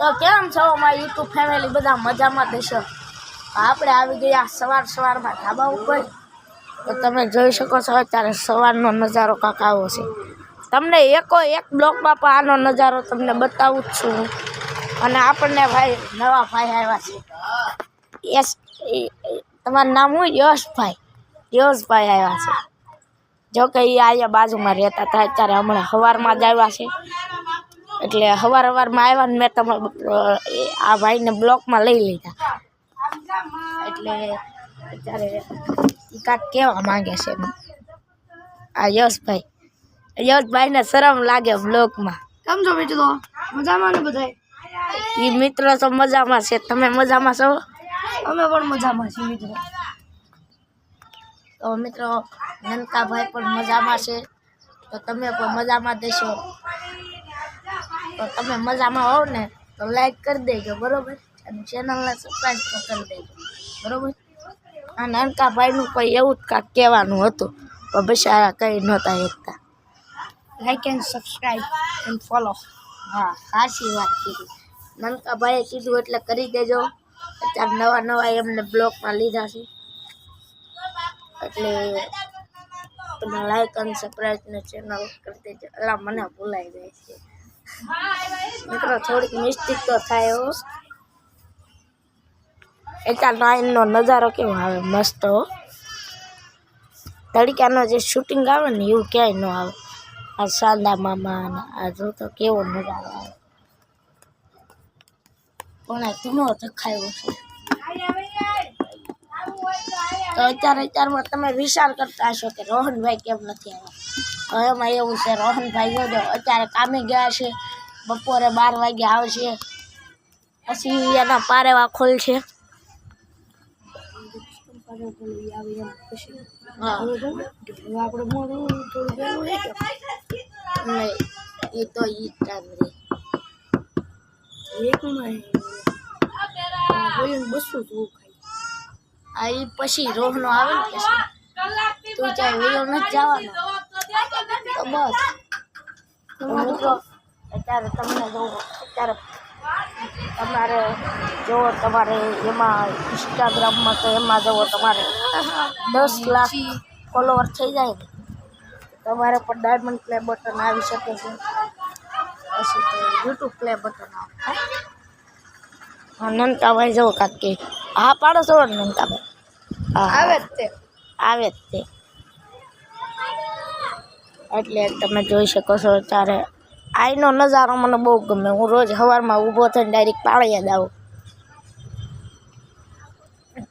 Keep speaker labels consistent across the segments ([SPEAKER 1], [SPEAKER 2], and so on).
[SPEAKER 1] તો કેમ છો અમારી યુટ્યુબ ફેમિલી? બધા મજામાં દેશો? આપણે આવી ગયા સવારમાં ધાબા ઉપર. તો તમે જોઈ શકો છો અત્યારે સવારનો નજારો કાંક આવો છે. તમને એક બ્લોકમાં પણ આનો નજારો તમને બતાવું જ છું. અને આપણને ભાઈ નવા ભાઈ આવ્યા છે. તમારું નામ શું? યશભાઈ આવ્યા છે. જો કે એ અહીંયા બાજુમાં રહેતા હતા, અત્યારે હમણાં સવારમાં જ આવ્યા છે. એટલે સવારમાં આવ્યા ને મેં તમે આ ભાઈને બ્લોકમાં લઈ લીધા. એટલે અત્યારે કાંઈક કહેવા માંગે છે આ યશભાઈને શરમ લાગે બ્લોકમાં.
[SPEAKER 2] કેમ છો મિત્રો? મજામાં ને બધાય?
[SPEAKER 1] એ મિત્રો તો મજામાં છે. તમે મજામાં છો?
[SPEAKER 2] અમે પણ મજામાં છીએ મિત્રો.
[SPEAKER 1] તો મિત્રો નનકાભાઈ પણ મજામાં છે. તો તમે પણ મજામાં દેશો. તો તમે મજામાં હોવ ને તો લાઈક કરી દેજો, બરોબર? અને ચેનલને સબસ્ક્રાઈબ કરી દેજો, બરોબર? આ નનકાભાઈનું કોઈ એવું જ કાંઈક કહેવાનું હતું, પણ બિચારા કંઈ નહોતા એકતા.
[SPEAKER 2] Like and subscribe and follow.
[SPEAKER 1] હા, સાચી વાત કીધી. નનકાભાઈએ કીધું એટલે કરી દેજો. અત્યારે નવા એમને બ્લોકમાં લીધા છે. એટલે તમે લાઈક અને સબસ્ક્રાઈબ ને ચેનલ કરી દેજો. એટલે મને ભૂલાઈ જાય છે મિત્રો, થોડીક મિસ્ટેક તો થાય હો. અત્યારનો આઈનો નજારો કેવો આવે, મસ્ત હો. તડકાનો જે શૂટિંગ આવે ને એવું ક્યાંય ન આવે. આ સાંદા મામા આ જો તો કેવો નજારો આવે. પણ આ ધૂનો દેખાયો છે. તો અત્યારમાં તમે વિચાર કરતા હશો કે રોહનભાઈ કેમ નથી આવ્યા. તો એમાં એવું છે, રોહનભાઈ જોજો અત્યારે કામે ગયા છે. બપોરે 12 વાગે આવશે. પછી એના પારેવા ખોલશે. નહીં, એ તો ઈ ટાઈમ રે પછી રોહનો આવે ને પછી તું ચાહે વેલો નથી જવાનો. તો બસ મિત્રો અત્યારે તમને જોવો, અત્યારે તમારે એમાં ઇન્સ્ટાગ્રામમાં તો એમાં જવો તમારે 10 લાખ ફોલોવર થઈ જાય ને તમારે પણ ડાયમંડ પ્લે બટન આવી શકે છે. પછી તો યુટ્યુબ પ્લે બટન આવે. હા, નનકાભાઈ જવો કાંક કે હા પાડો છો ને નનકાભાઈ?
[SPEAKER 2] આવે જ તે.
[SPEAKER 1] એટલે તમે જોઈ શકો છો અત્યારે આઈનો નજારો મને બહુ ગમે. હું રોજ સવારમાં ઊભો થઈને ડાયરેક્ટ પાળીએ જ આવું.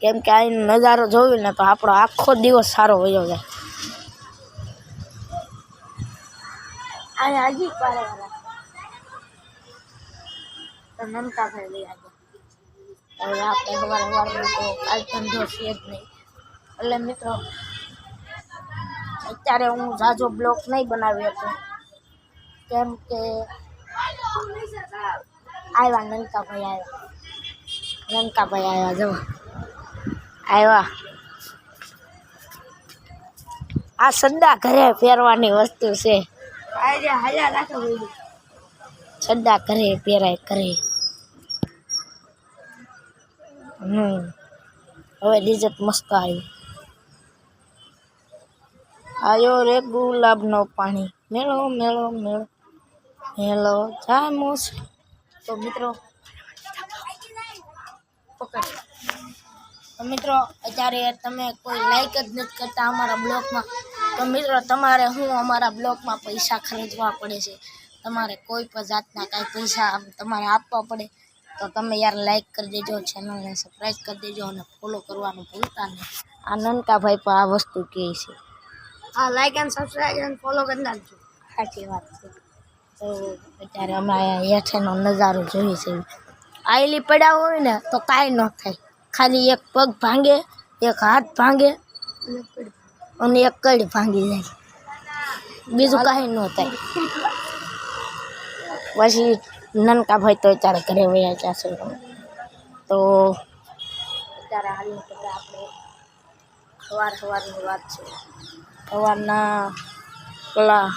[SPEAKER 1] કેમ કે આઈનો નજારો જોયું ને તો આપણો આખો દિવસ સારો વયો જાય. અહીંયા હજી પારેવાળા તો નનકાભાઈ લઈ આવ્યા. હવે આપણે સવારમાં તો કાલ ધંધો છે જ નહીં. એટલે મિત્રો અત્યારે હું ઝાઝો બ્લોગ નહીં બનાવી શકું, કેમ કે નનકાભાઈ આવ્યા જવા આવ્યા. આ સદ્દા ઘરે પહેરવાની વસ્તુ છે. સદ્દા ઘરે પહેરાય ઘરે. હવે ડિઝાઇન મસ્ત આવ્યો રે ગુલાબનો પાણી મેળો મેળો મેળો મેળો જામો છે. તો મિત્રો અત્યારે તમે કોઈ લાઈક જ નથી કરતા અમારા બ્લોગમાં. તો મિત્રો તમારે અમારા બ્લોગમાં પૈસા ખર્ચવા પડે છે. તમારે કોઈ પણ જાતના કાંઈ પૈસા તમારે આપવા પડે. તો તમે યાર લાઈક કરી દેજો, ચેનલને સબસ્ક્રાઈબ કરી દેજો અને ફોલો કરવાનું ભૂલતા નહીં. આ નનકાભાઈ પણ આ વસ્તુ કહે છે.
[SPEAKER 2] હા, like and subscribe and follow કરી નાખજો.
[SPEAKER 1] સાચી વાત છે. તો અત્યારે અમે અહીંયા હેઠેનો નજારો જોઈએ છે. આયલી પડ્યા હોય ને તો કાંઈ ન થાય. ખાલી એક પગ ભાંગે, એક હાથ ભાંગે અને એક કડ ભાંગી જાય. બીજું કાંઈ ન થાય. પછી નનકાભાઈ તો અત્યારે ઘરે વયા ગયા છે. તો અત્યારે હાલની આપણે સવારની વાત છે. સવારના પેલા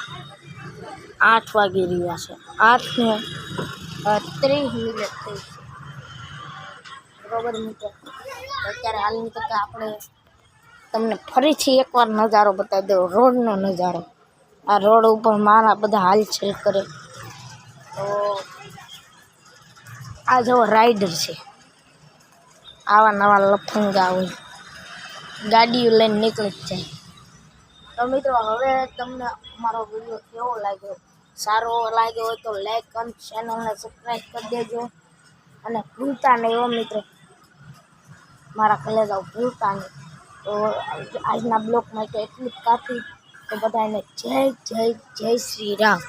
[SPEAKER 1] 8 વાગી રહ્યા છે. 8 ને 30 મિનિટ થઈ છે બરોબર મિત્રો. અત્યારે હાલની તકે આપણે તમને ફરીથી એકવાર નજારો બતાવી દઉં, રોડનો નજારો. આ રોડ ઉપર મારા બધા હાલચલ કરે. તો આ જો રાઈડર છે, આવા નવા લફંગા હોય, ગાડીઓ લઈને નીકળી જ જાય. તો મિત્રો હવે તમને અમારો વિડીયો કેવો લાગ્યો? સારો લાગ્યો હોય તો લાઈક અને ચેનલને સબસ્ક્રાઈબ કરી દેજો. અને ભૂલતા નહીં હો મિત્રો, મારા કલેજાઓ ભૂલતા નહીં. તો આજના બ્લોગ માટે એટલું જ કાફી. તો બધાને જય જય જય શ્રી રામ.